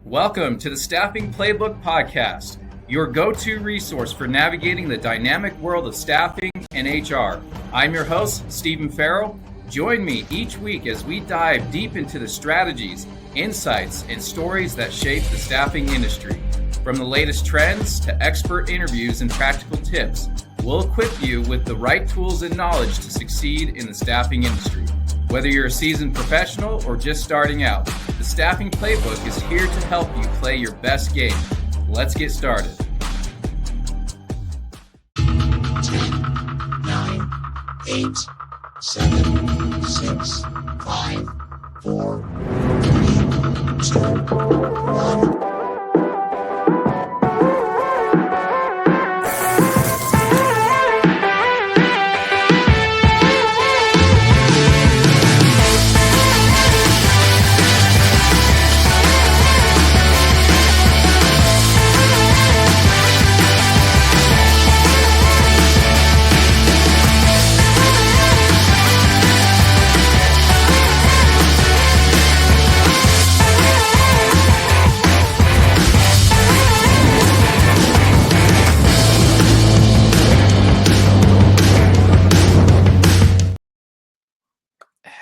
Welcome to the Staffing Playbook podcast, your go-to resource for navigating the dynamic world of staffing and HR. I'm your host, Stephen Farrell. Join me each week as we dive deep into the strategies, insights, and stories that shape the staffing industry. From the latest trends to expert interviews and practical tips, we'll equip you with the right tools and knowledge to succeed in the staffing industry. Whether you're a seasoned professional or just starting out, the Staffing Playbook is here to help you play your best game. Let's get started. 10, 9, 8, 7, 6, 5, 4, 3, 2, 1.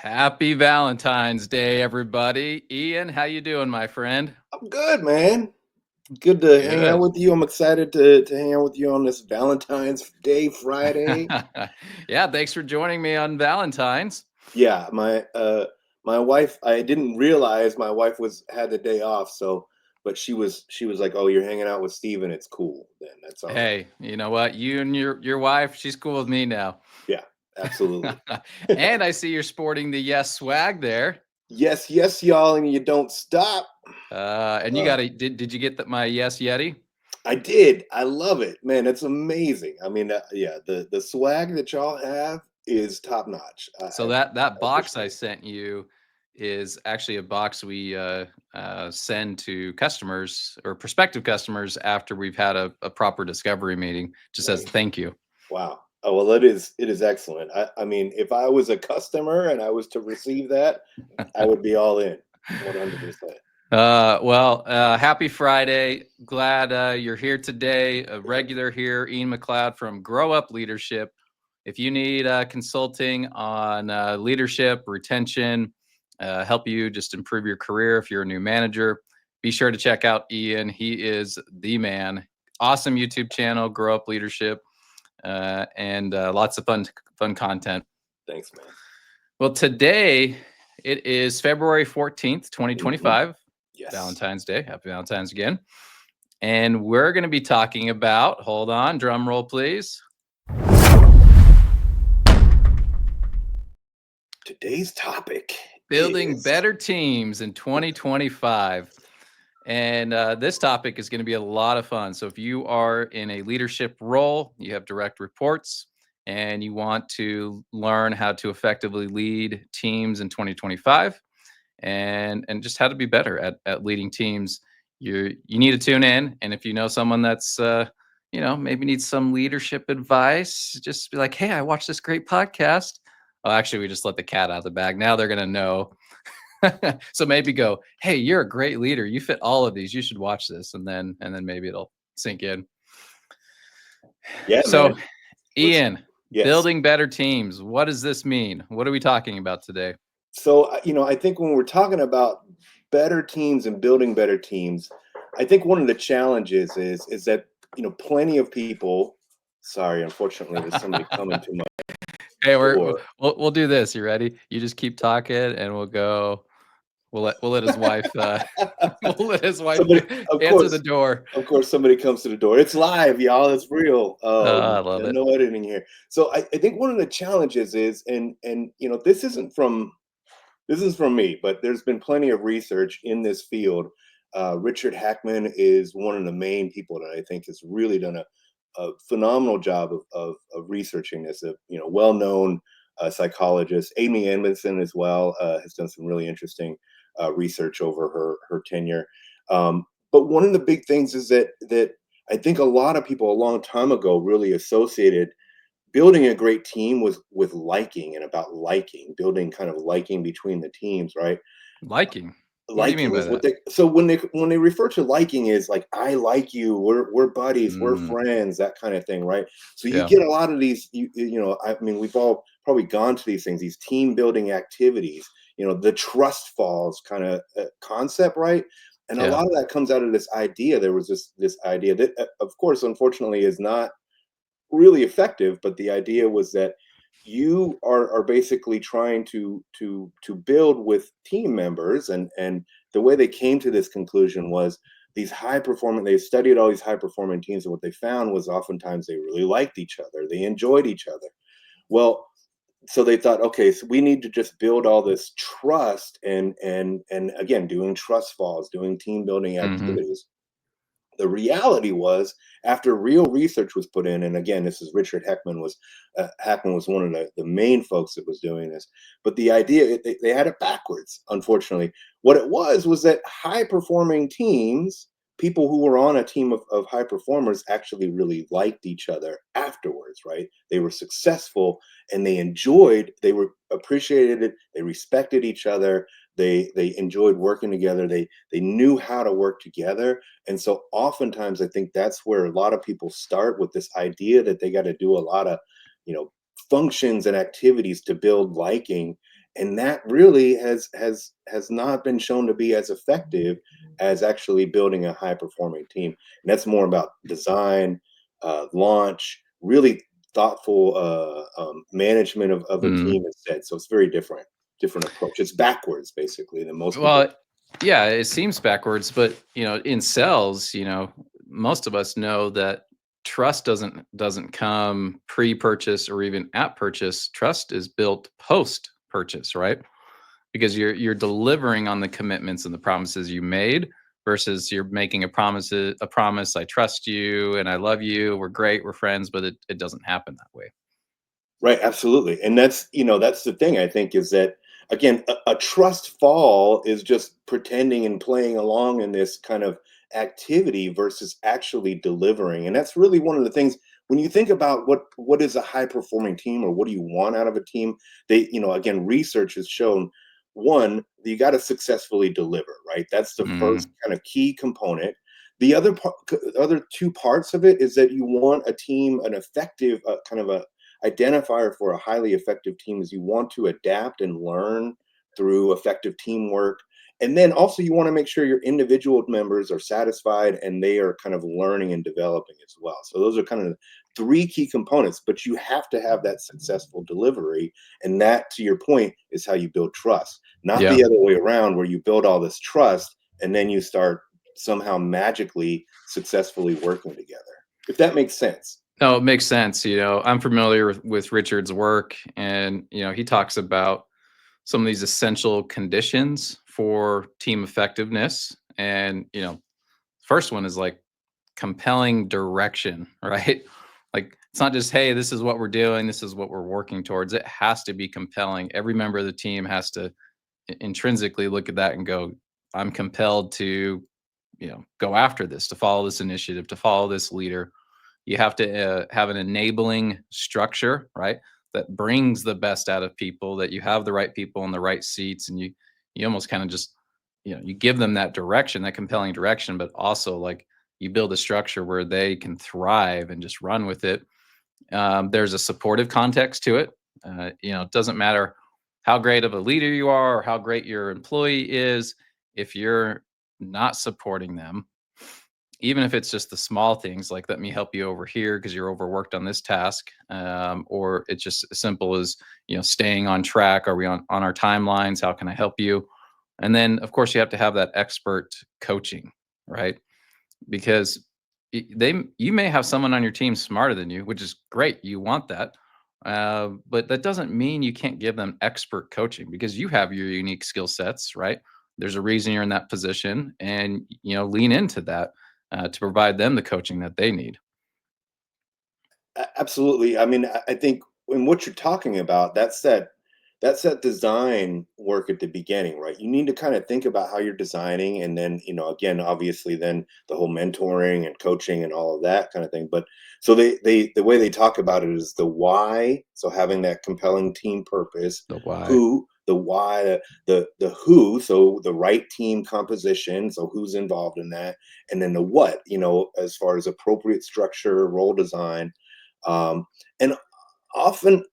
Happy Valentine's Day, everybody. Ian, how you doing, my friend? I'm good, man. Good to hang out with you. I'm excited to hang out with you on this Valentine's Day Friday. Yeah, thanks for joining me on Valentine's. Yeah, my wife, I didn't realize my wife had the day off, but she was like, "Oh, you're hanging out with Steven. It's cool." Then that's all. Hey, you know what? You and your wife, she's cool with me now. Yeah, absolutely. And I see you're sporting the Yes swag there. Yes, y'all, and you don't stop. And you did you get my Yes Yeti? I did. I love it, man. It's amazing. I mean, yeah, the swag that y'all have is top notch. So that box I sent you is actually a box we send to customers or prospective customers after we've had a proper discovery meeting. Just as thank you. Wow. Oh, well, it is excellent. I mean, if I was a customer and I was to receive that, I would be all in, 100%. Happy Friday. Glad you're here today. A regular here, Ian McLeod from Grow Up Leadership. If you need consulting on leadership, retention, help you just improve your career if you're a new manager, be sure to check out Ian. He is the man. Awesome YouTube channel, Grow Up Leadership. And lots of fun content. Thanks, man. Well, today it is February 14th, 2025. Yes. Valentine's Day. Happy Valentine's again. And we're going to be talking about, hold on, drum roll, please. Today's topic. Building better teams in 2025. And this topic is going to be a lot of fun. So if you are in a leadership role, you have direct reports, and you want to learn how to effectively lead teams in 2025 and just how to be better at leading teams, you need to tune in. And if you know someone that's, maybe needs some leadership advice, just be like, hey, I watched this great podcast. Oh, actually, we just let the cat out of the bag. Now they're going to know. So maybe go, hey, you're a great leader. You fit all of these. You should watch this. And then maybe it'll sink in. Yeah. So man. Ian, building better teams. What does this mean? What are we talking about today? So, I think when we're talking about better teams and building better teams, I think one of the challenges is that, plenty of people, sorry, unfortunately, there's somebody coming to my Hey, we'll do this. You ready? You just keep talking and we'll go. We'll let his wife answer the door. Of course, somebody comes to the door. It's live, y'all. It's real. I love it. No editing here. So I think one of the challenges is, and this isn't from me, but there's been plenty of research in this field. Richard Hackman is one of the main people that I think has really done a phenomenal job of researching this. Well-known psychologist. Amy Edmondson as well has done some really interesting research over her tenure. But one of the big things is that I think a lot of people a long time ago really associated building a great team with liking and about liking, building kind of liking between the teams, right? Liking. What do you mean Liking by is what that? they so when they refer to liking is like, "I like you, we're buddies, we're Mm, friends," that kind of thing, right? So you yeah, get a lot of these, you know, I mean, we've all probably gone to these things, these team building activities, you know, the trust falls kind of concept, right? And a yeah. lot of that comes out of this idea. There was this idea that, of course, unfortunately, is not really effective, but the idea was that you are basically trying to build with team members, and the way they came to this conclusion was these high performing they studied all these high performing teams, and what they found was oftentimes they really liked each other, they enjoyed each other. Well, so they thought, okay, so we need to just build all this trust, and again, doing trust falls, doing team building Mhm. activities. The reality was, after real research was put in, and again, this is Richard Hackman was one of the main folks that was doing this. But the idea, they had it backwards, unfortunately. What it was that high performing teams, people who were on a team of high performers, actually really liked each other afterwards, right? They were successful, and they were appreciated it, they respected each other, they enjoyed working together, they knew how to work together. And so oftentimes I think that's where a lot of people start, with this idea that they got to do a lot of, you know, functions and activities to build liking. And that really has not been shown to be as effective as actually building a high performing team. And that's more about design, launch, really thoughtful management of a Mhm. team instead. So it's very different approach. It's backwards basically than most people. Well, yeah, it seems backwards, but in sales, most of us know that trust doesn't come pre-purchase or even at purchase. Trust is built post-purchase, right? Because you're delivering on the commitments and the promises you made versus you're making a promise, I trust you and I love you, we're great, we're friends, but it doesn't happen that way. Right, absolutely. And that's, that's the thing I think, is that again, a trust fall is just pretending and playing along in this kind of activity versus actually delivering. And that's really one of the things when you think about what is a high performing team, or what do you want out of a team? Again, research has shown, one, you got to successfully deliver, right? That's the first Mm, kind of key component. The other two parts of it is that you want a team, an effective kind of a identifier for a highly effective team is you want to adapt and learn through effective teamwork. And then also you want to make sure your individual members are satisfied and they are kind of learning and developing as well. So those are kind of three key components, but you have to have that successful delivery. And that, to your point, is how you build trust, not yeah. the other way around, where you build all this trust and then you start somehow magically successfully working together. If that makes sense. No, it makes sense. I'm familiar with Richard's work, and he talks about some of these essential conditions for team effectiveness. And first one is like compelling direction, right? Like, it's not just, hey, this is what we're doing, this is what we're working towards. It has to be compelling. Every member of the team has to intrinsically look at that and go, I'm compelled to, go after this, to follow this initiative, to follow this leader. You have to have an enabling structure, right? That brings the best out of people, that you have the right people in the right seats, and you almost kind of just, you give them that direction, that compelling direction, but also like you build a structure where they can thrive and just run with it. There's a supportive context to it. It doesn't matter how great of a leader you are or how great your employee is, if you're not supporting them, even if it's just the small things like, let me help you over here because you're overworked on this task, or it's just as simple as staying on track. Are we on our timelines? How can I help you? And then of course you have to have that expert coaching, right? Because you may have someone on your team smarter than you, which is great. You want that, but that doesn't mean you can't give them expert coaching, because you have your unique skill sets, right? There's a reason you're in that position, and lean into that to provide them the coaching that they need. Absolutely. I mean, I think in what you're talking about, that's that design work at the beginning, right? You need to kind of think about how you're designing, and then, again, obviously, then the whole mentoring and coaching and all of that kind of thing. But so the way they talk about it is the why. So having that compelling team purpose, The why. who, the why, the who, so the right team composition, so who's involved in that, and then the what, as far as appropriate structure, role design, and often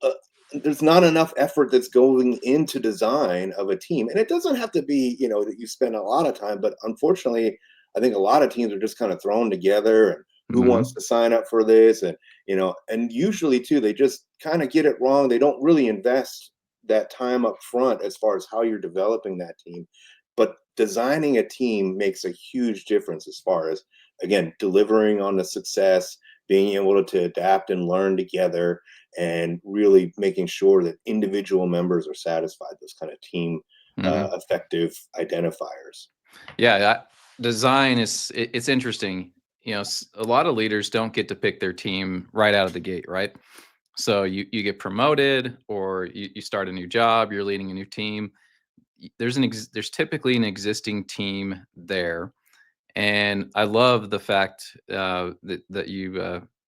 there's not enough effort that's going into design of a team, and it doesn't have to be that you spend a lot of time, but unfortunately I think a lot of teams are just kind of thrown together, and who wants Hmm. to sign up for this, and usually too they just kind of get it wrong. They don't really invest that time up front as far as how you're developing that team, but designing a team makes a huge difference as far as, again, delivering on the success, being able to adapt and learn together, and really making sure that individual members are satisfied, those kind of team Hmm. effective identifiers. Yeah, design is it's interesting. A lot of leaders don't get to pick their team right out of the gate, right? So you get promoted, or you start a new job, you're leading a new team. There's typically an existing team there, and I love the fact that you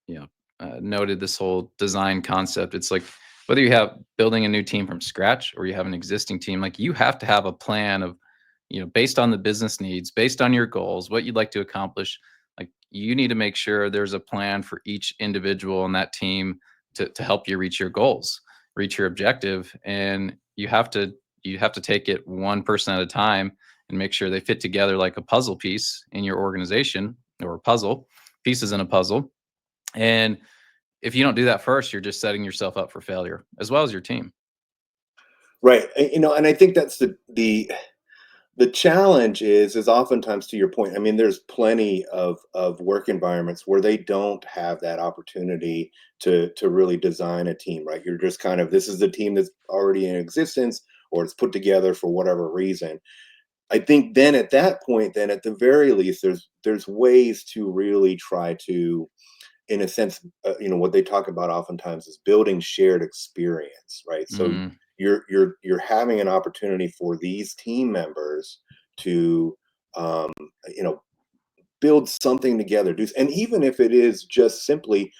you know noted this whole design concept. It's like whether you have building a new team from scratch or you have an existing team, like you have to have a plan of based on the business needs, based on your goals, what you'd like to accomplish. Like you need to make sure there's a plan for each individual on that team to help you reach your goals, reach your objective, and you have to take it one person at a time and make sure they fit together like a puzzle piece in your organization, or a puzzle pieces in a puzzle. And if you don't do that first, you're just setting yourself up for failure as well as your team. Right. And I think that's the challenge is oftentimes, to your point, I mean, there's plenty of work environments where they don't have that opportunity to really design a team, right? You're just kind of, this is the team that's already in existence, or it's put together for whatever reason. I think then at that point, then at the very least, there's ways to really try to, in a sense, what they talk about oftentimes is building shared experience, right? So Mm, you're having an opportunity for these team members to, um, you know, build something together. Do, and even if it is just simply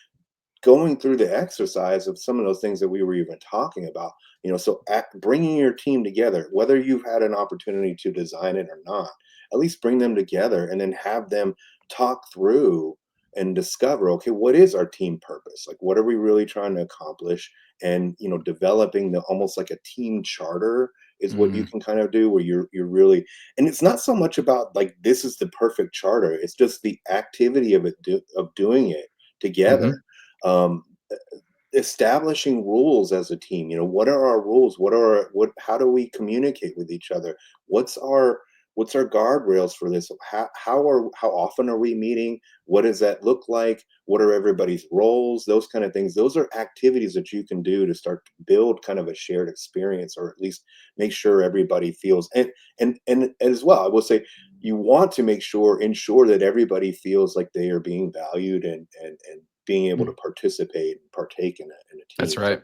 going through the exercise of some of those things that we were even talking about, so bringing your team together, whether you've had an opportunity to design it or not, at least bring them together and then have them talk through and discover, okay, what is our team purpose, like what are we really trying to accomplish, and developing the almost like a team charter is what you mm, can kind of do, where you're really, and it's not so much about like this is the perfect charter, it's just the activity of of doing it together. mhm, um, Establishing rules as a team. What are our rules? How do we communicate with each other? What's our guardrails for this? How often are we meeting? What does that look like? What are everybody's roles? Those kind of things. Those are activities that you can do to start to build kind of a shared experience, or at least make sure everybody feels, and as well, I will say, you want to ensure that everybody feels like they are being valued, and being able to mm. participate and partake in a That's team. So, right.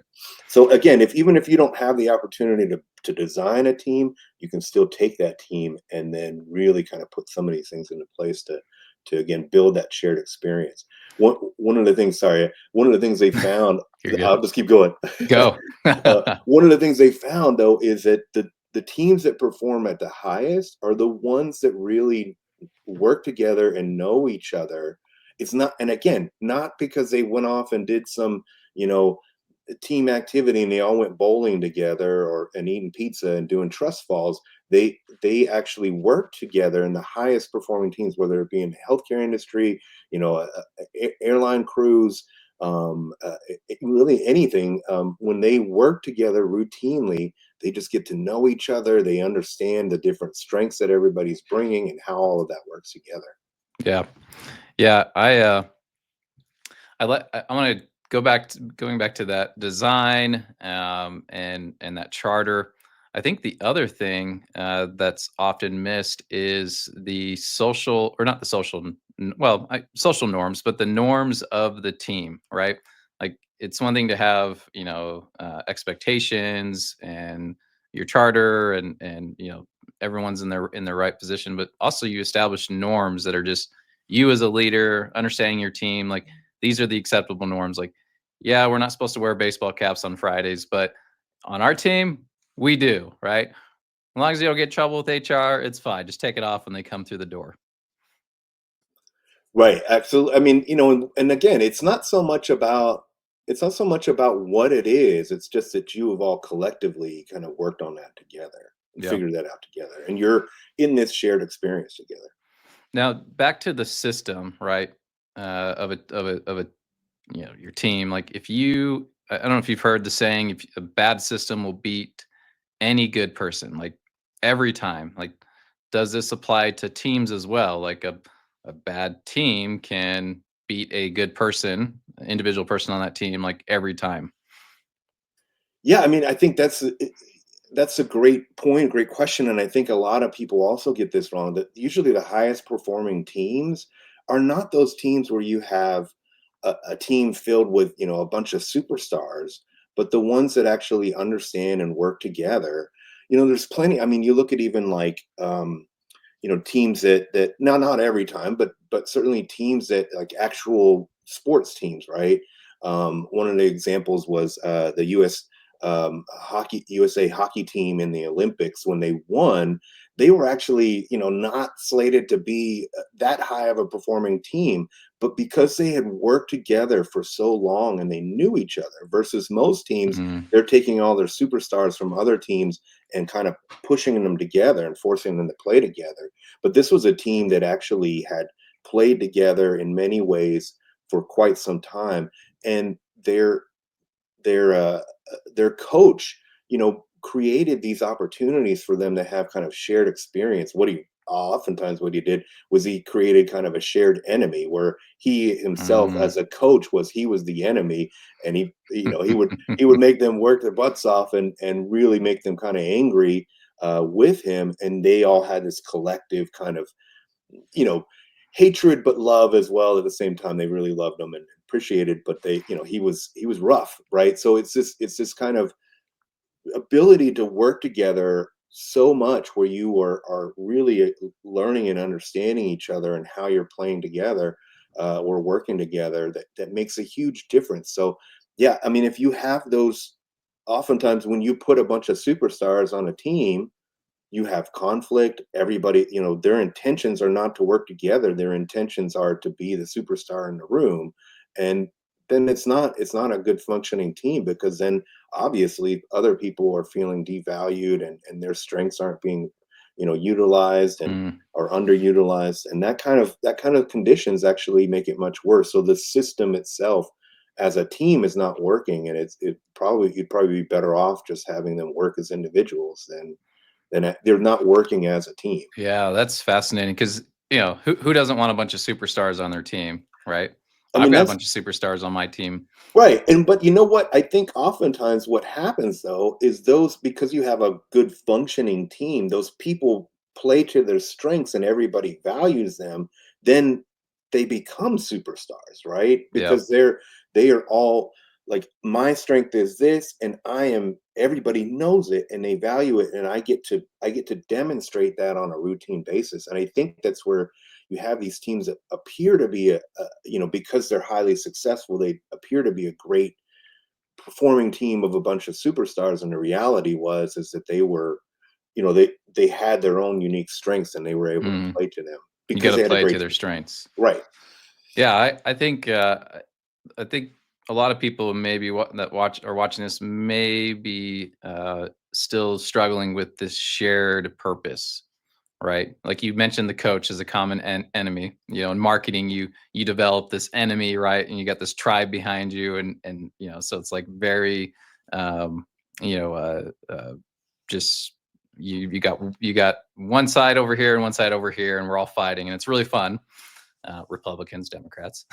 so again, if even if you don't have the opportunity to design a team, you can still take that team and then really kind of put some of these things into place to again build that shared experience. One of the things, sorry, one of the things they found, You're good. I'll just keep going. Go. One of the things they found though is that the teams that perform at the highest are the ones that really work together and know each other. It's not, and again, not because they went off and did some, you know, team activity and they all went bowling together, or and eating pizza and doing trust falls. They actually work together in the highest performing teams, whether it be in the healthcare industry, airline crews, really anything. When they work together routinely, they just get to know each other. They understand the different strengths that everybody's bringing and how all of that works together. Yeah. Yeah, I want to going back to that design, and that charter. I think the other thing that's often missed is the social, or not the social, social norms, but the norms of the team, right? Like it's one thing to have expectations and your charter, and everyone's in their right position, but also you establish norms that are just you as a leader understanding your team, like these are the acceptable norms. Like, yeah, we're not supposed to wear baseball caps on Fridays, but on our team, We do, right? As long as you don't get in trouble with HR, it's fine. Just take it off when they come through the door. Right, absolutely. I mean, and again, it's not so much about what it is. It's just that you have all collectively kind of worked on that together and Yeah. figured that out together, and you're in this shared experience together. Now back to the system, right? Of a your team. Like if you, I don't know if you've heard the saying, if a bad system will beat any good person, like every time. Like, does this apply to teams as well? Like a bad team can beat a good person, an individual person on that team, like every time. Yeah, I mean, I think that's a great point, great question, and I think a lot of people also get this wrong. That usually the highest performing teams are not those teams where you have a team filled with a bunch of superstars, but the ones that actually understand and work together. There's plenty. I mean, you look at even like teams that not every time, but certainly teams that like actual sports teams, right? One of the examples was the USA hockey team in the Olympics when they won. They were actually, not slated to be that high of a performing team, but because they had worked together for so long and they knew each other, versus most teams, Mm, they're taking all their superstars from other teams and kind of pushing them together and forcing them to play together. But this was a team that actually had played together in many ways for quite some time, and their their coach, created these opportunities for them to have kind of shared experience. Oftentimes what he did was he created kind of a shared enemy where he himself mm. as a coach he was the enemy, and he would make them work their butts off and really make them kind of angry with him, and they all had this collective kind of you know hatred but love as well. At the same time, they really loved him and appreciated, but he was rough, right? So it's this kind of ability to work together so much where you are really learning and understanding each other and how you're playing together or working together, that makes a huge difference. So yeah, I mean, if you have those, oftentimes when you put a bunch of superstars on a team, you have conflict. Everybody, their intentions are not to work together. Their intentions are to be the superstar in the room. And then it's not a good functioning team, because then obviously other people are feeling devalued, and their strengths aren't being, utilized and Mm. are underutilized. And that kind of conditions actually make it much worse. So the system itself as a team is not working, and you'd probably be better off just having them work as individuals than they're not working as a team. Yeah, that's fascinating because who doesn't want a bunch of superstars on their team, right? I I've mean, got a that's bunch of superstars on my team. right. But you know what? I think oftentimes what happens though is those, because you have a good functioning team, those people play to their strengths and everybody values them, then they become superstars, right? Yeah. Because they are all like, my strength is this, and everybody knows it and they value it, and I get to demonstrate that on a routine basis. And I think that's where you have these teams that appear to be because they're highly successful, they appear to be a great performing team of a bunch of superstars, and the reality was is that they had their own unique strengths, and they were able to Mm. play to them You got because to they had a play to great their team. strengths. Right. Yeah, I think a lot of people maybe that are watching this may be still struggling with this shared purpose, right? Like you mentioned, the coach is a common enemy. In marketing, you develop this enemy, right? And you got this tribe behind you, and so it's like very, um, you know, just you got one side over here and one side over here, and we're all fighting, and it's really fun. Republicans, Democrats.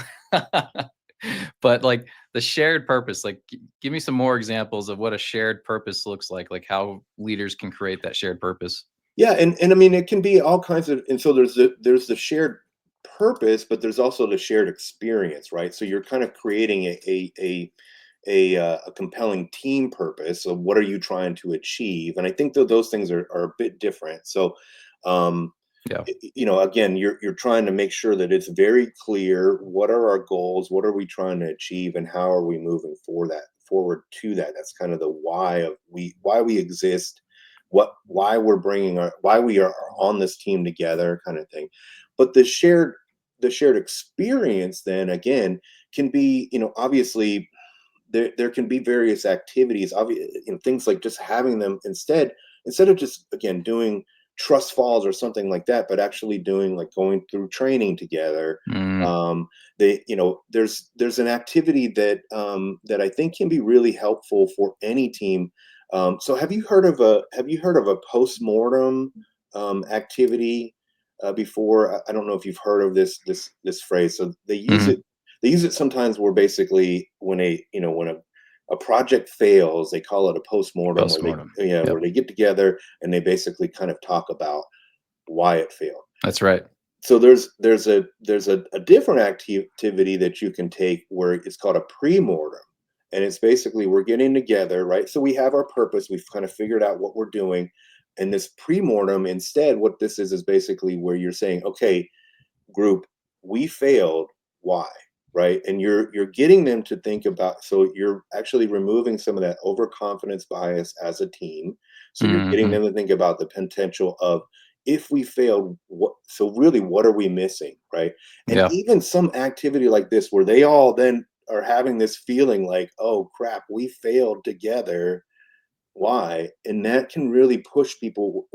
But like the shared purpose, like give me some more examples of what a shared purpose looks like how leaders can create that shared purpose. Yeah, and I mean, it can be all kinds of, and so there's the shared purpose, but there's also the shared experience, right? So you're kind of creating a compelling team purpose. So what are you trying to achieve? And I think that those things are a bit different. So, um, Yeah. again, you're trying to make sure that it's very clear what are our goals, what are we trying to achieve, and how are we moving forward to that. That's kind of the why of why we exist, why we're bringing our why we are on this team together, kind of thing. But the shared experience then again can be, obviously there can be various activities, things like just having them instead of just again doing trust falls or something like that, but actually doing like going through training together. Mm, They, there's an activity that I think can be really helpful for any team. So have you heard of a postmortem activity before? I don't know if you've heard of this phrase. So mhm. they use it sometimes where basically when a project fails, they call it a postmortem, where they Postmortem. yeah, Yep. where they get together and they basically kind of talk about why it failed. That's right. So there's a different activity that you can take where it's called a pre-mortem, and it's basically we're getting together, right? So we have our purpose, we've kind of figured out what we're doing, and this pre-mortem instead, what this is basically where you're saying, okay, group, we failed, why, right? And you're getting them to think about, so you're actually removing some of that overconfidence bias as a team. So you're getting Mhm. them to think about the potential of, if we failed, what, so really what are we missing, right? And Yeah. even some activity like this where they all then are having this feeling like, oh crap, we failed together, why, and that can really push people.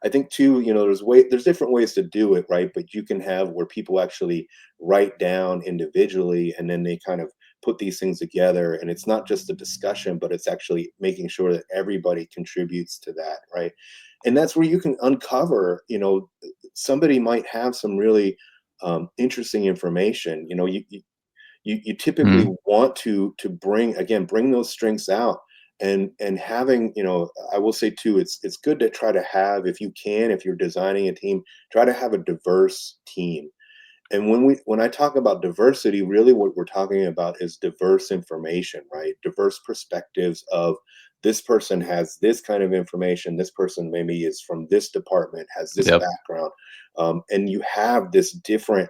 I think too, there's different ways to do it, right? But you can have where people actually write down individually and then they kind of put these things together, and it's not just a discussion, but it's actually making sure that everybody contributes to that, right? And that's where you can uncover, somebody might have some really interesting information. You typically Mhm. want to bring those strengths out, and having, I will say too, it's good to try to have, if you can, if you're designing a team, try to have a diverse team. And when I talk about diversity, really what we're talking about is diverse information, right? Diverse perspectives of, this person has this kind of information, this person maybe is from this department, has this Yep. background, and you have this different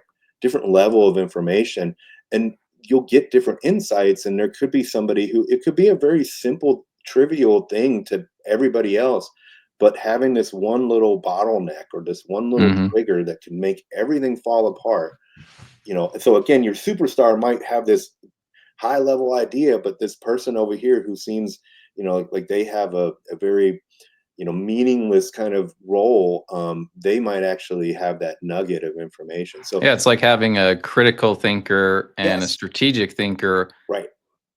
level of information, and you'll get different insights. And there could be somebody who, it could be a very simple trivial thing to everybody else, but having this one little bottleneck or this one little Mhm. trigger that can make everything fall apart. So again, your superstar might have this high level idea, but this person over here who seems, like they have a very, meaningless kind of role, they might actually have that nugget of information. So Yeah, it's like having a critical thinker and a yes, strategic thinker, right,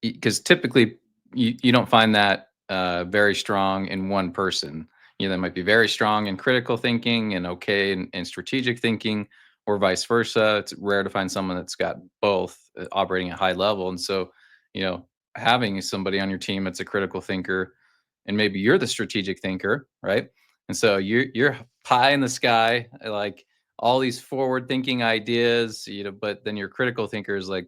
because typically you don't find that very strong in one person. They might be very strong in critical thinking and okay in strategic thinking, or vice versa. It's rare to find someone that's got both operating at high level. And so, you know, having somebody on your team that's a critical thinker, and maybe you're the strategic thinker, right? And so you're pie in the sky, like all these forward thinking ideas, but then your critical thinker is like,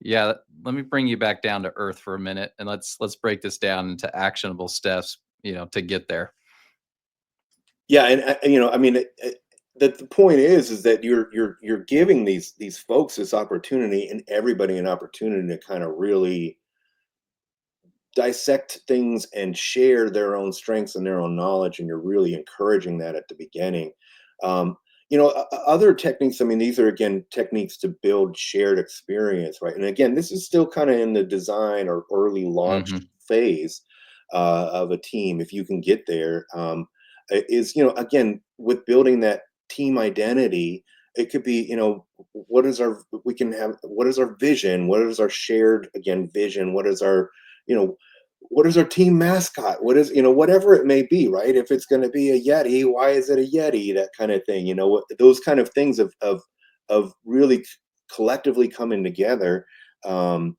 yeah, let me bring you back down to earth for a minute, and let's break this down into actionable steps, to get there. yeah, and I mean, the point is that you're giving these folks this opportunity, and everybody an opportunity to kind of really dissect things and share their own strengths and their own knowledge, and you're really encouraging that at the beginning. Other techniques, I mean, these are again techniques to build shared experience, right? And again, this is still kind of in the design or early launch Mhm. phase of a team, if you can get there. Is, again, with building that team identity, it could be, what is our, we can have, what is our vision, what is our shared, again, vision, what is our, you know what is our team mascot, what is, whatever it may be, right? If it's going to be a yeti, why is it a yeti, that kind of thing, those kind of things of really collectively coming together, um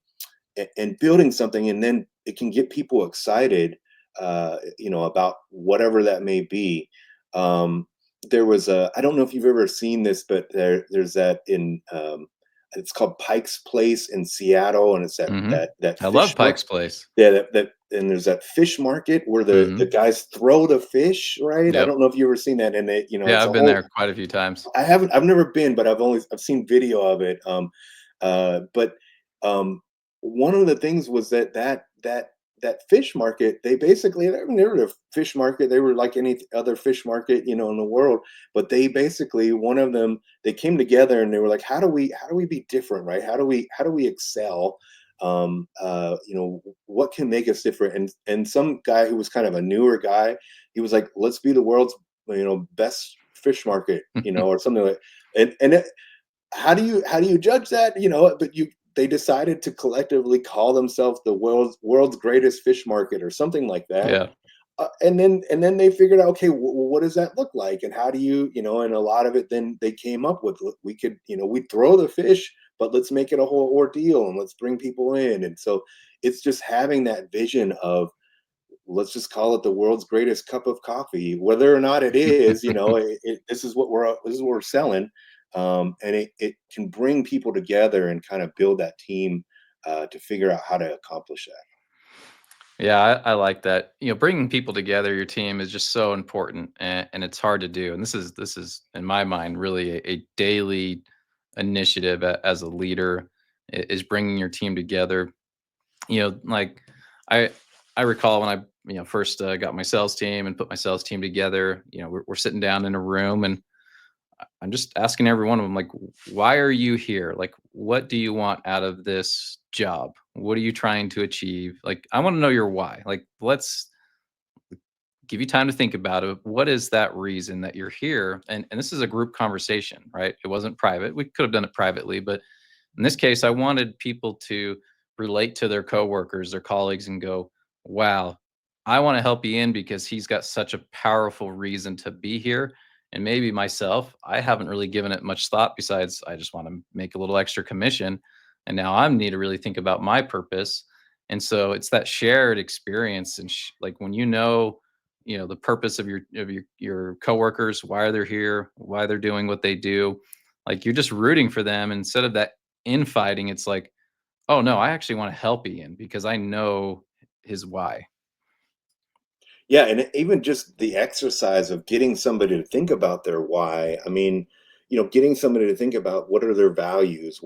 and building something, and then it can get people excited, about whatever that may be. um there was a, I don't know if you've ever seen this, but there's that in, it's called Pike's Place in Seattle, and it's that Mhm. that I fish love market. Pike's Place. Yeah, that and there's that fish market where the Mhm. guys throw the fish, right? I Yep. don't know if you've ever seen that, and Yeah, it's a I've been whole. there quite a few times. I've never been, but I've seen video of it. But um, one of the things was that that that fish market, they basically, they were a fish market. They were like any other fish market, in the world. But they basically, one of them, they came together and they were like, how do we be different, right? How do we excel? What can make us different? And some guy who was kind of a newer guy, he was like, let's be the world's best fish market, or something like. And how do you judge that? But they decided to collectively call themselves the world's greatest fish market or something like that. Yeah. And then they figured out, okay, what does that look like, and how do and a lot of it, then they came up with, "Look, we could, we throw the fish, but let's make it a whole ordeal and let's bring people in." And so it's just having that vision of, let's just call it the world's greatest cup of coffee, whether or not it is, this is what we're selling. And it can bring people together and kind of build that team, to figure out how to accomplish that. Yeah, I like that. Bringing people together, your team is just so important, and it's hard to do. And this is in my mind really a daily initiative as a leader, is bringing your team together. Like I I recall when I first got my sales team and put my sales team together. We're sitting down in a room, and I'm just asking every one of them, like, why are you here? Like, what do you want out of this job? What are you trying to achieve? Like, I want to know your why. Like, let's give you time to think about it. What is that reason that you're here? And this is a group conversation, right? It wasn't private. We could have done it privately, but in this case, I wanted people to relate to their coworkers, their colleagues, and go, wow, I want to help Ian because he's got such a powerful reason to be here. And maybe myself, I haven't really given it much thought besides I just want to make a little extra commission. And now I need to really think about my purpose. And so it's that shared experience. And like when the purpose of your coworkers, why they're here, why they're doing what they do, like you're just rooting for them instead of that infighting. It's like, oh no, I actually want to help Ian because I know his why. Yeah, and even just the exercise of getting somebody to think about their why. I mean, getting somebody to think about what are their values,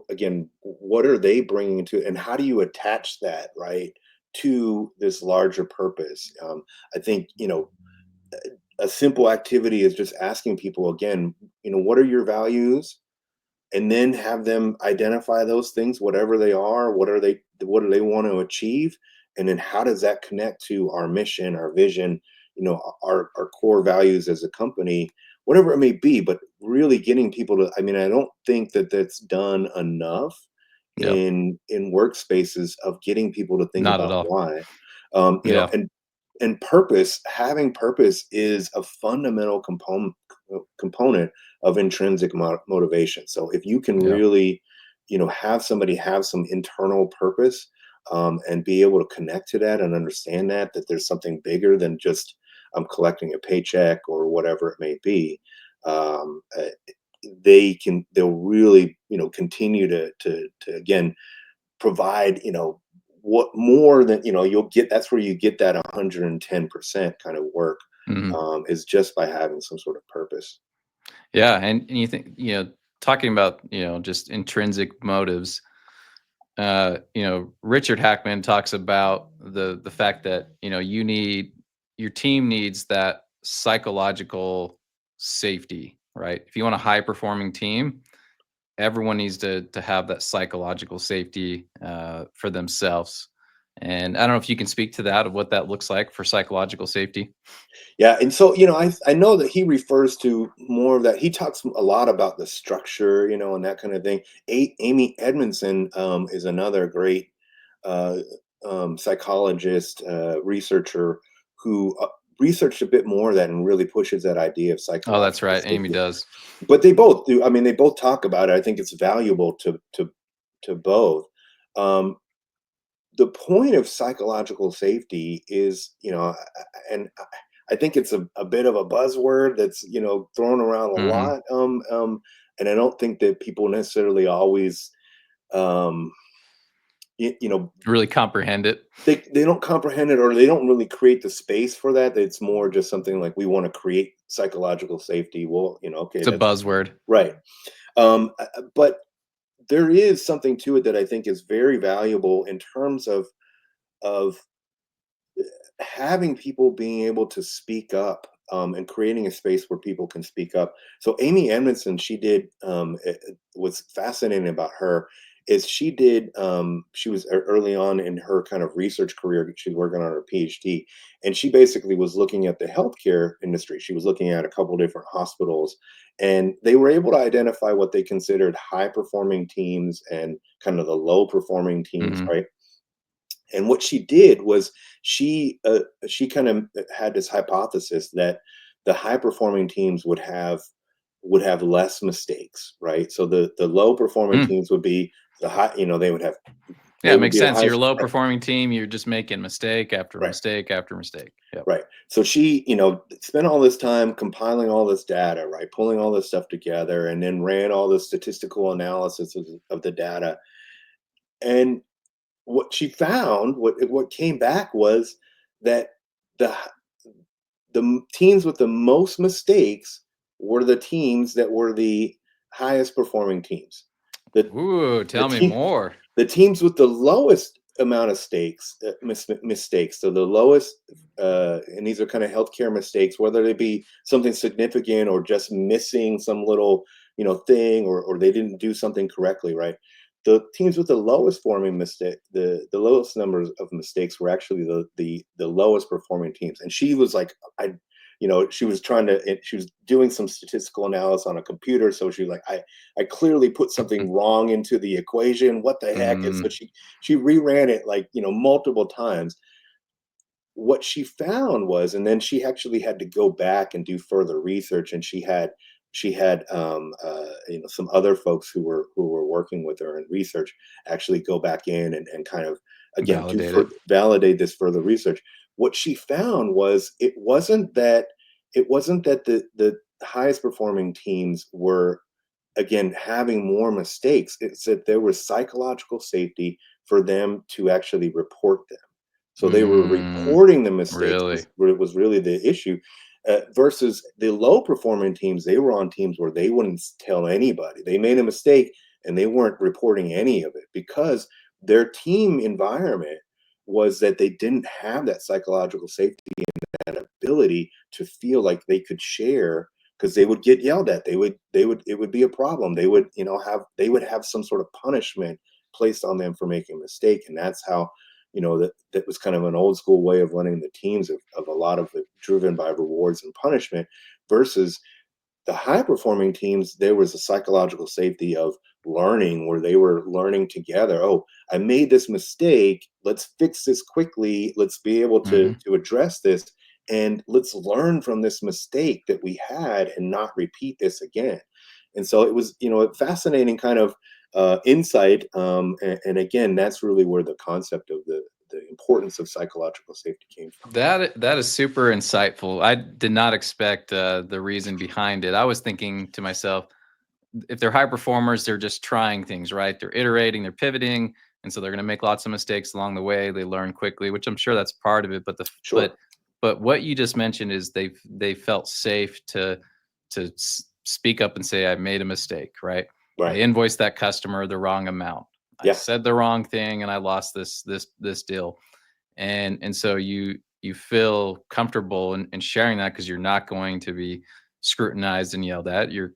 again, what are they bringing to, and how do you attach that, right, to this larger purpose? I think, a simple activity is just asking people again, what are your values? And then have them identify those things, whatever they are. What do they want to achieve? And then how does that connect to our mission, our vision, our core values as a company, whatever it may be. But really getting people to, I mean, I don't think that that's done enough Yep. in workspaces, of getting people to think Not at about all. why. Yeah. And having purpose is a fundamental component of intrinsic motivation. So if you can Yeah. really, have somebody have some internal purpose, and be able to connect to that and understand that there's something bigger than just, I'm collecting a paycheck or whatever it may be. um, uh, they'll really, continue to again provide, what more than, you'll get. That's where you get that 110% kind of work, Mhm. is just by having some sort of purpose. Yeah. And you think, talking about, just intrinsic motives, Richard Hackman talks about the fact that, your team needs that psychological safety, right? If you want a high performing team, everyone needs to have that psychological safety for themselves. And I don't know if you can speak to that, of what that looks like for psychological safety. Yeah, and so, I know that he refers to more of that. He talks a lot about the structure, and that kind of thing. Amy Edmondson, is another great, uh, psychologist, researcher, who, researched a bit more of that and really pushes that idea of Oh, that's psychological right. Amy safety. does. But they both do. I mean, they both talk about it. I think it's valuable to both. Um, the point of psychological safety is, and I think it's a bit of a buzzword that's, thrown around a Hmm. lot. And I don't think that people necessarily always, um, you, you know, Really comprehend it. they don't comprehend it, or they don't really create the space for that. It's more just something like, we want to create psychological safety. Well, okay, It's a that's buzzword. right. But there is something to it that I think is very valuable in terms of, of having people being able to speak up, and creating a space where people can speak up. So Amy Edmondson, she did, what's fascinating about her is she was early on in her kind of research career. She was working on her PhD, and she basically was looking at the healthcare industry. She was looking at a couple different hospitals, and they were able to identify what they considered high performing teams and kind of the low performing teams, Hmm. right? And what she did was she kind of had this hypothesis that the high performing teams would have less mistakes, right? So the low performing Mm. teams would be the high, they would have Yeah, they it would makes be the sense. You're a highest. low Right, performing team. You're just making mistake after right, mistake after mistake. Yep. right. So she, spent all this time compiling all this data, right, pulling all this stuff together, and then ran all the statistical analysis of the data. And what she found, what came back was that the teams with the most mistakes were the teams that were the highest performing teams. The Ooh, the tell me team more. the teams with the lowest amount of mistakes, so the lowest, and these are kind of healthcare mistakes, whether they be something significant or just missing some little, thing, or they didn't do something correctly, right? The teams with the lowest forming mistake, the lowest numbers of mistakes were actually the lowest performing teams. And she was like, she was she was doing some statistical analysis on a computer. So she was like, I clearly put something wrong into the equation. What the heck? And so Mm, she reran it, like, multiple times. What she found was, and then she actually had to go back and do further research, and she had some other folks who were working with her in research actually go back in and kind of, again, validate it. validate this further research. What she found was, it wasn't that the highest performing teams were, again, having more mistakes. It's that there was psychological safety for them to actually report them. So they were Mm, reporting the mistakes really? was really the issue, versus the low performing teams. They were on teams where they wouldn't tell anybody. They made a mistake and they weren't reporting any of it because their team environment was that they didn't have that psychological safety, that ability to feel like they could share, because they would get yelled at. They would it would be a problem. They would have some sort of punishment placed on them for making a mistake. And that's how, that was kind of an old school way of running the teams, of a lot of it driven by rewards and punishment, versus the high performing teams. There was a psychological safety of learning, where they were learning together. Oh, I made this mistake, let's fix this quickly, let's be able to Hmm. to address this, and let's learn from this mistake that we had and not repeat this again. And so it was, a fascinating kind of insight, and again, that's really where the concept of the importance of psychological safety came from. That is super insightful. I did not expect the reason behind it. I was thinking to myself, if they're high performers, they're just trying things, right? They're iterating, they're pivoting, and so they're going to make lots of mistakes along the way. They learn quickly, which I'm sure that's part of it. But Sure. but what you just mentioned is they felt safe to speak up and say, I made a mistake, right? I Right. invoiced that customer the wrong amount. I Yeah. said the wrong thing, and I lost this deal. And so you feel comfortable in sharing that because you're not going to be scrutinized and yelled at. Your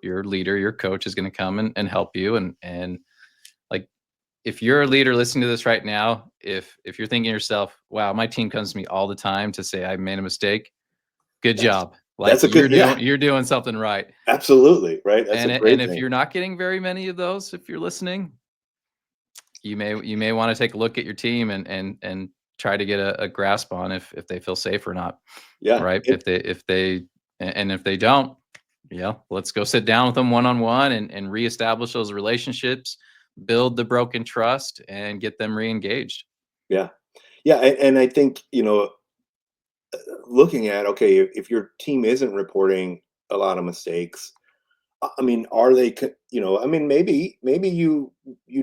leader, your coach is going to come and help you. And like, if you're a leader listening to this right now, if you're thinking to yourself, wow, my team comes to me all the time to say I made a mistake, good That's job. Like, that's a good, yeah. you're doing something right. Absolutely, right? That's a And great if thing. you're not getting very many of those, if you're listening, you may want to take a look at your team and try to get a grasp on if they feel safe or not, Yeah, right? If they don't, yeah, let's go sit down with them one on one and reestablish those relationships, build the broken trust, and get them reengaged. yeah, yeah, and I think, looking at, okay, if your team isn't reporting a lot of mistakes, I mean, are they, I mean, maybe you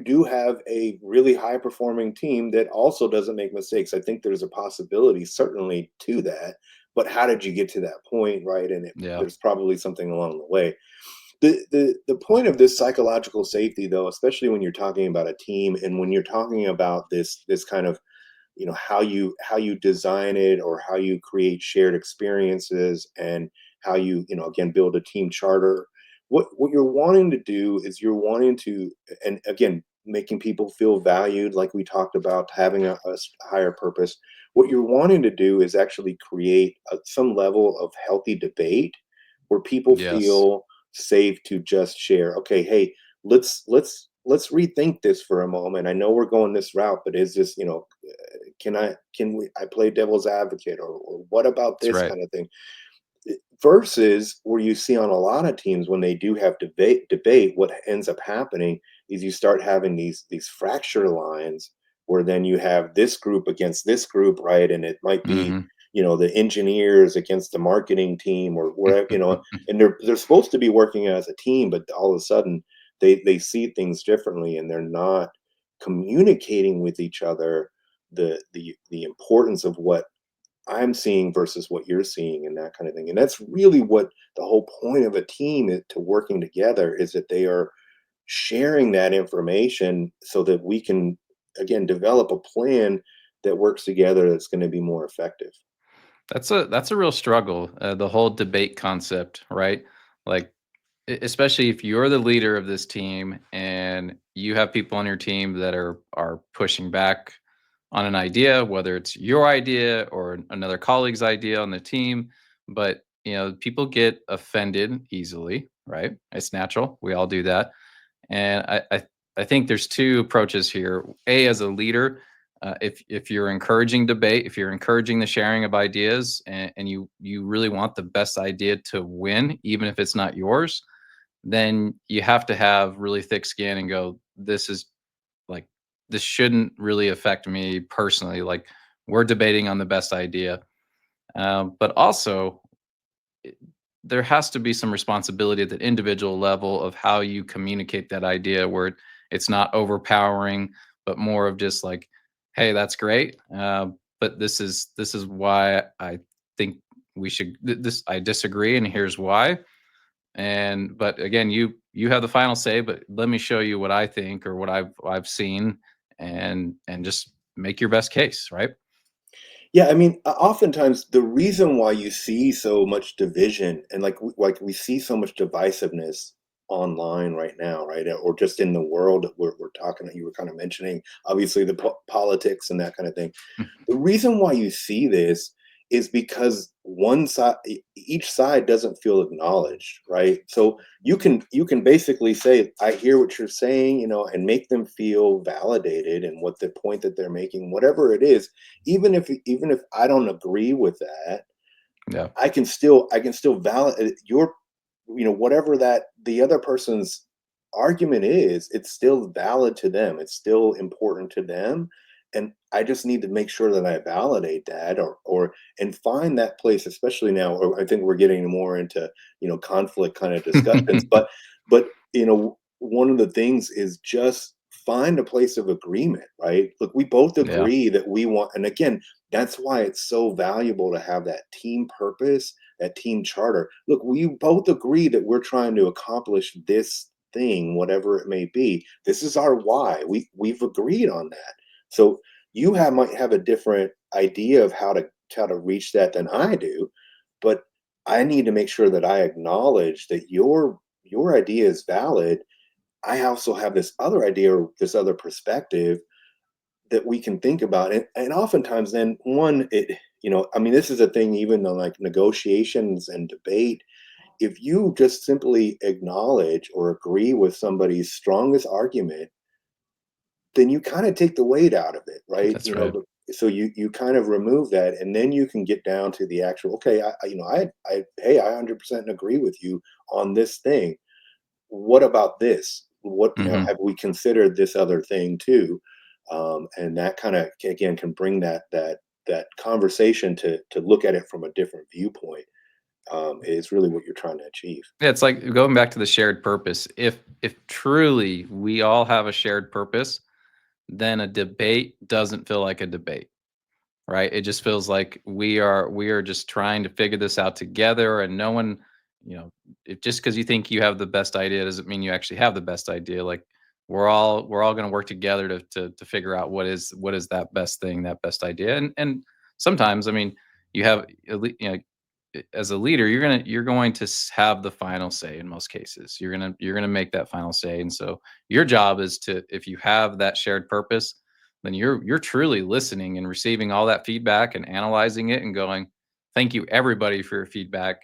do have a really high performing team that also doesn't make mistakes. I think there's a possibility, certainly, to that. But how did you get to that point, right? And Yeah. there's probably something along the way. The point of this psychological safety, though, especially when you're talking about a team and when you're talking about this kind of how you design it, or how you create shared experiences, and how you, again, build a team charter. What you're wanting to do is you're wanting to, and again, making people feel valued, like we talked about, having a higher purpose. What you're wanting to do is actually create some level of healthy debate where people Yes. feel safe to just share. Okay, hey, let's rethink this for a moment. I know we're going this route, but is this, can I play devil's advocate, or what about That's this right. kind of thing? Versus where you see on a lot of teams, when they do have debate, what ends up happening is you start having these fracture lines, where then you have this group against this group, right? And it might be, Mhm. the engineers against the marketing team, or wherever, and they're supposed to be working as a team, but all of a sudden they see things differently, and they're not communicating with each other the importance of what I'm seeing versus what you're seeing, and that kind of thing. And that's really what the whole point of a team is, to working together, is that they are sharing that information so that we can, again, develop a plan that works together, that's going to be more effective. That's a real struggle, the whole debate concept, right? Like, especially if you're the leader of this team and you have people on your team that are pushing back on an idea, whether it's your idea or another colleague's idea on the team. But people get offended easily, right? It's natural. We all do that. And I think there's two approaches here. A, as a leader, if you're encouraging debate, if you're encouraging the sharing of ideas, and you really want the best idea to win, even if it's not yours, then you have to have really thick skin and go, this is like, this shouldn't really affect me personally. Like, we're debating on the best idea. But also, it- there has to be some responsibility at the individual level of how you communicate that idea, where it's not overpowering, but more of just like, hey, that's great, but this is why I think we should this I disagree, and here's why. And but again, you have the final say, but let me show you what I think, or what I've seen, and just make your best case, right? Yeah, I mean, oftentimes the reason why you see so much division, and like we see so much divisiveness online right now, right? Or just in the world that we're talking, you were kind of mentioning, obviously, the politics and that kind of thing. The reason why you see this is because one side, each side doesn't feel acknowledged, right? So you can basically say, I hear what you're saying, and make them feel validated in what the point that they're making, whatever it is. Even if I don't agree with that, Yeah. I can still validate your, whatever that the other person's argument is. It's still valid to them. It's still important to them, and I just need to make sure that I validate that, or and find that place, especially now. Or I think we're getting more into, conflict kind of discussions, but one of the things is just find a place of agreement, right? Look, we both Yeah. agree that we want, and again, that's why it's so valuable to have that team purpose, that team charter. Look, we both agree that we're trying to accomplish this thing, whatever it may be. This is our why. We've agreed on that. So might have a different idea of how to reach that than I do, but I need to make sure that I acknowledge that your idea is valid. I also have this other idea, or this other perspective, that we can think about. And oftentimes, then, I mean, this is a thing, even on like negotiations and debate. If you just simply acknowledge or agree with somebody's strongest argument, then you kind of take the weight out of it, right? That's right. So you kind of remove that, and then you can get down to the actual, okay, hey, I 100% agree with you on this thing. What about this? What, Hmm. have we considered this other thing too? And that kind of, again, can bring that conversation to look at it from a different viewpoint. Is really what you're trying to achieve. Yeah, it's like going back to the shared purpose. If truly we all have a shared purpose, then a debate doesn't feel like a debate, right? It just feels like we are just trying to figure this out together, and no one, you know, just because you think you have the best idea doesn't mean you actually have the best idea. Like, we're all going to work together to figure out what is that best thing, that best idea. And sometimes, I mean, you have as a leader, you're going to have the final say in most cases. You're going to make that final say, and so your job is to, if you have that shared purpose, then you're truly listening and receiving all that feedback and analyzing it and going, thank you everybody for your feedback.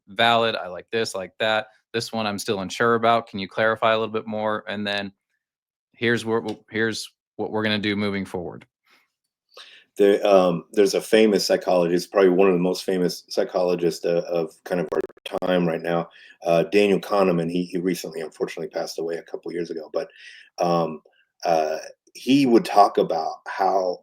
Valid. I like this, I like that. This one I'm still unsure about. Can you clarify a little bit more? And then here's what we're going to do moving forward. There's a famous psychologist, probably one of the most famous psychologists of kind of our time right now, Daniel Kahneman. He recently, unfortunately, passed away a couple years ago, but um, uh, he would talk about how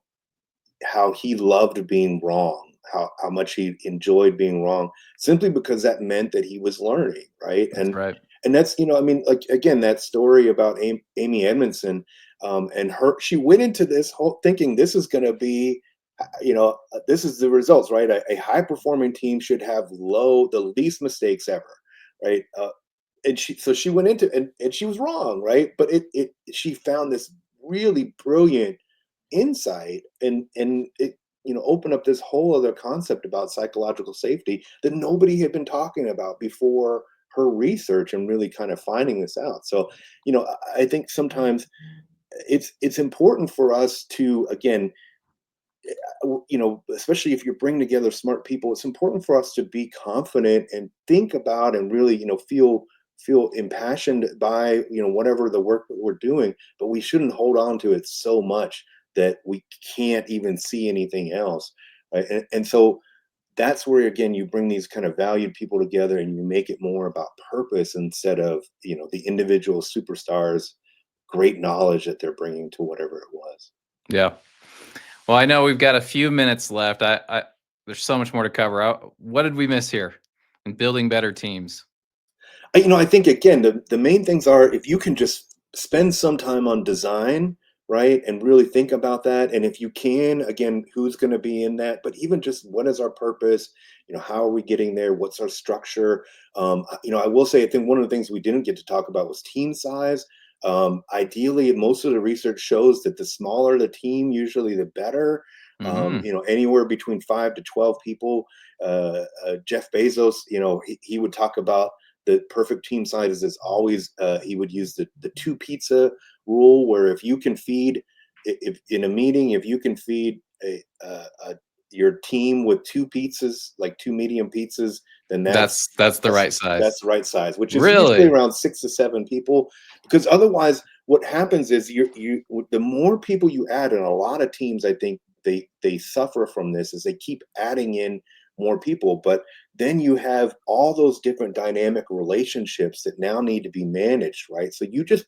he loved being wrong, how much he enjoyed being wrong, simply because that meant that he was learning, right? That's right. And that's, I mean, like, again, that story about Amy Edmondson, and she went into this whole thinking this is going to be, this is the results, right? A high performing team should have the least mistakes ever, right? And she went into, and she was wrong, right? But she found this really brilliant insight, and it, opened up this whole other concept about psychological safety that nobody had been talking about before her research and really kind of finding this out. So, I think sometimes it's important for us to, again, especially if you're bringing together smart people, it's important for us to be confident and think about and really, feel impassioned by, whatever the work that we're doing, but we shouldn't hold on to it so much that we can't even see anything else. Right? And so that's where, again, you bring these kind of valued people together and you make it more about purpose instead of, the individual superstars, great knowledge that they're bringing to whatever it was. Yeah. Well, I know we've got a few minutes left. There's so much more to cover. What did we miss here in building better teams? I think, again, the main things are, if you can just spend some time on design, right, and really think about that, and if you can, again, who's going to be in that, but even just what is our purpose, how are we getting there, what's our structure. I will say, I think one of the things we didn't get to talk about was team size. Ideally, most of the research shows that the smaller the team, usually the better. Hmm. Anywhere between 5 to 12 people. Jeff Bezos, he would talk about the perfect team size is always, he would use the two pizza rule, where if you can feed, if in a meeting, if you can feed your team with two pizzas, like two medium pizzas, then That's the that's right size. that's the right size, which is usually Really? around 6 to 7 people. Because otherwise, what happens is, the more people you add, in a lot of teams, I think they suffer from this, is they keep adding in more people, but then you have all those different dynamic relationships that now need to be managed, right? So you just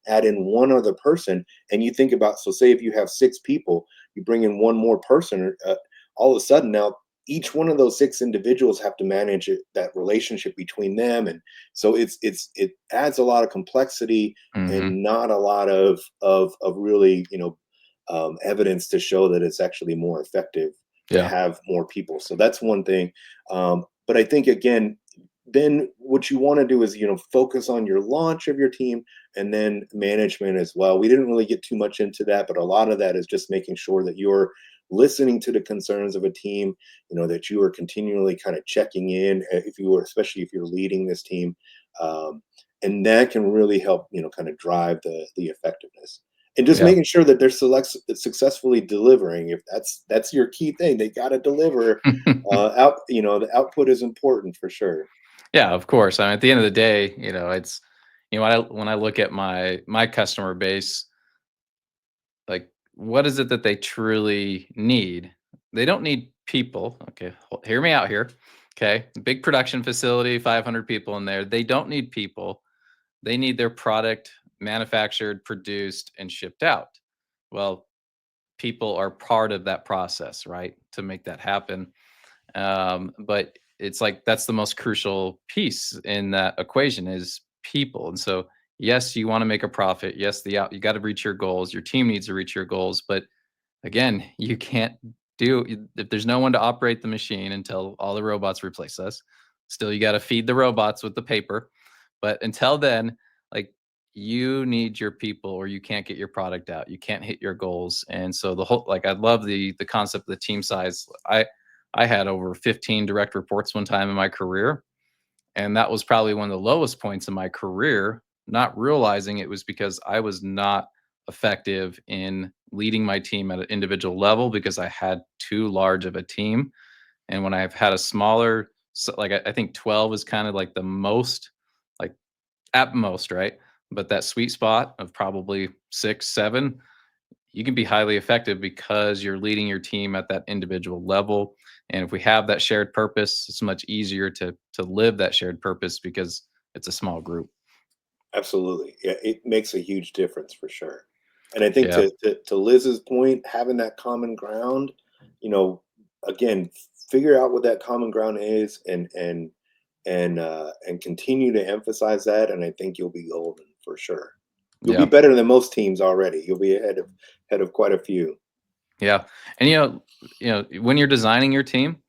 add in one other person, and you think about, so say if you have 6 people, you bring in one more person, all of a sudden now each one of those 6 individuals have to manage that relationship between them, and so it adds a lot of complexity Hmm. and not a lot of really, evidence to show that it's actually more effective to Yeah. have more people. So that's one thing. But I think, again, then what you want to do is, focus on your launch of your team, and then management as well. We didn't really get too much into that, but a lot of that is just making sure that you're listening to the concerns of a team, that you are continually kind of checking in, especially if you're leading this team. Um, and that can really help, kind of drive the effectiveness, and just Yeah. making sure that they're successfully delivering. If that's your key thing, they got to deliver out. The output is important for sure. Yeah, of course. I mean, at the end of the day, it's when I look at my customer base, like, what is it that they truly need? They don't need people. Okay, hear me out here. Okay, big production facility, 500 people in there. They don't need people. They need their product manufactured, produced, and shipped out. Well, people are part of that process, right? To make that happen. But it's like that's the most crucial piece in that equation is people. And so, yes, you want to make a profit. Yes, you got to reach your goals. Your team needs to reach your goals. But again, you can't if there's no one to operate the machine until all the robots replace us. Still, you got to feed the robots with the paper. But until then, like you need your people or you can't get your product out. You can't hit your goals. And so the whole, like, I love the concept of the team size. I had over 15 direct reports one time in my career, and that was probably one of the lowest points in my career, not realizing it was because I was not effective in leading my team at an individual level because I had too large of a team. And when I've had a smaller, so like I think 12 is kind of like the most, like at most, right? But that sweet spot of probably 6, 7, you can be highly effective because you're leading your team at that individual level. And if we have that shared purpose, it's much easier to live that shared purpose because it's a small group. Absolutely. Yeah, it makes a huge difference for sure. And I think Yeah. to Liz's point, having that common ground, you know, again, figure out what that common ground is and continue to emphasize that. And I think you'll be golden for sure. You'll be Yeah. better than most teams already. You'll be ahead of quite a few. Yeah. And when you're designing your team,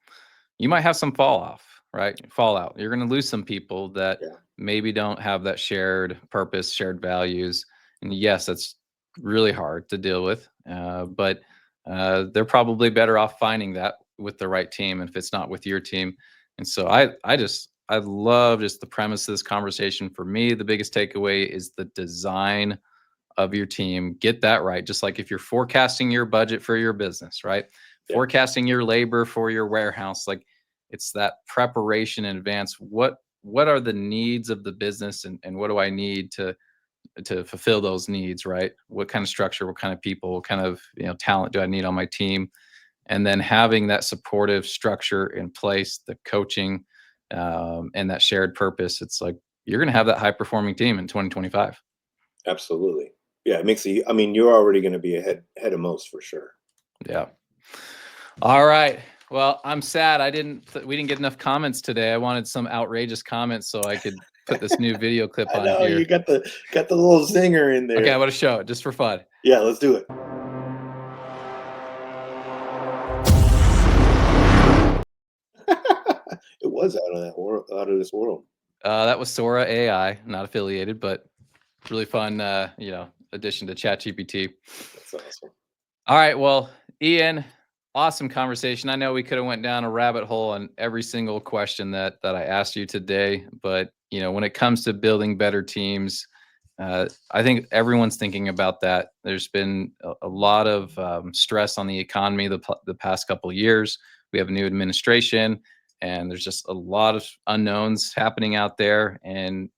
you might have some fall off, right? Fallout. You're going to lose some people that Yeah, maybe don't have that shared purpose, shared values. And yes, that's really hard to deal with. But they're probably better off finding that with the right team if it's not with your team. And so I love just the premise of this conversation. For me, the biggest takeaway is the design of your team. Get that right. Just like if you're forecasting your budget for your business, right? yeah, Forecasting your labor for your warehouse, like it's that preparation in advance. What are the needs of the business, and what do I need to fulfill those needs, right? What kind of structure, what kind of people, what kind of talent do I need on my team? And then having that supportive structure in place, the coaching, and that shared purpose. It's like you're going to have that high performing team in 2025. absolutely. Yeah, it makes I mean, you're already going to be ahead of most for sure. Yeah. All right. Well, I'm sad we didn't get enough comments today. I wanted some outrageous comments so I could put this new video clip I on know you here. got the little zinger in Okay, I there. want to show it just for fun. Yeah, let's do it. It was out of that world, out of this world. That was Sora AI, not affiliated, but really fun, addition to ChatGPT. That's awesome. All right. Well, Ian, awesome conversation. I know we could have went down a rabbit hole on every single question that I asked you today, but when it comes to building better teams, I think everyone's thinking about that. There's been a lot of stress on the economy the past couple of years. We have a new administration, and there's just a lot of unknowns happening out there. And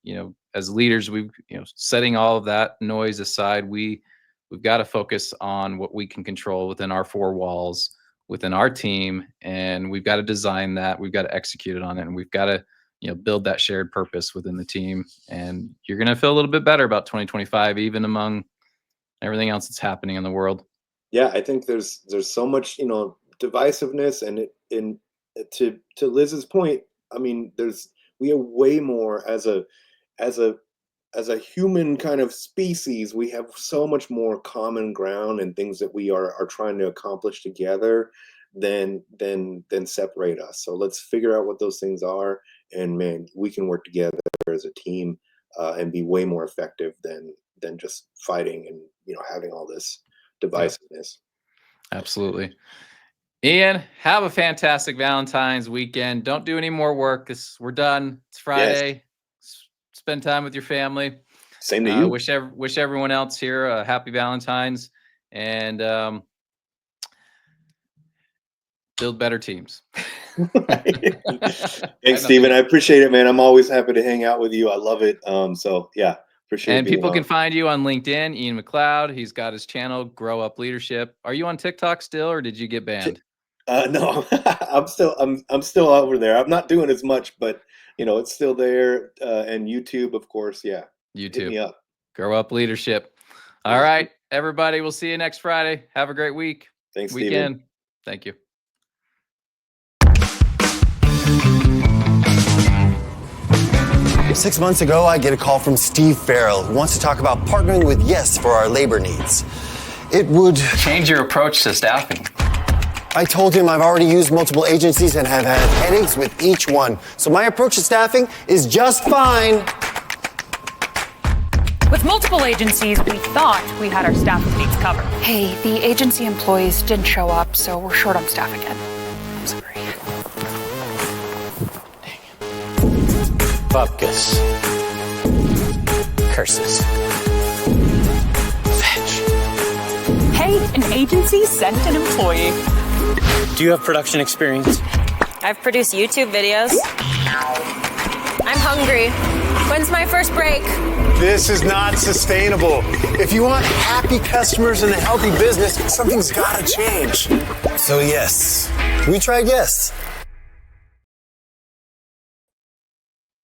as leaders, setting all of that noise aside, we've got to focus on what we can control within our four walls, within our team, and we've got to design that. We've got to execute it on it, and we've got to build that shared purpose within the team. And you're going to feel a little bit better about 2025, even among everything else that's happening in the world. Yeah, I think there's so much divisiveness, and to Liz's point, I mean, we have way more as a as a human kind of species. We have so much more common ground and things that we are trying to accomplish together than separate us. So let's figure out what those things are, and man, we can work together as a team and be way more effective than just fighting and having all this Yep, divisiveness. absolutely. Ian, have a fantastic Valentine's weekend. Don't do any more work. We're done. It's Yes, Friday. Spend time with your family. same to you. Wish everyone else here a happy Valentine's, and build better teams. Thanks, Steven. I appreciate it, man. I'm always happy to hang out with you. I love it. So yeah, appreciate And being people can on. find you on LinkedIn, Ian McLeod. He's got his channel, Grow Up Leadership. Are you on TikTok still, or did you get banned? No, I'm still over there. I'm not doing as much, but it's still there. And YouTube, of course. Yeah, hit me YouTube. up. Grow Up Leadership. All right, everybody. We'll see you next Friday. Have a great week. Thanks, Steven. Weekend. Thank you. 6 months ago, I get a call from Steve Farrell, who wants to talk about partnering with Yes for our labor needs. It would change your approach to staffing. I told him I've already used multiple agencies and have had headaches with each one. So my approach to staffing is just fine. With multiple agencies, we thought we had our staffing needs covered. Hey, the agency employees didn't show up, so we're short on staff again. I'm sorry. Focus. Curses. Fetch. Hey, an agency sent an employee. Do you have production experience? I've produced YouTube videos. I'm hungry. When's my first break? This is not sustainable. If you want happy customers and a healthy business, something's gotta change. So yes, we tried yes.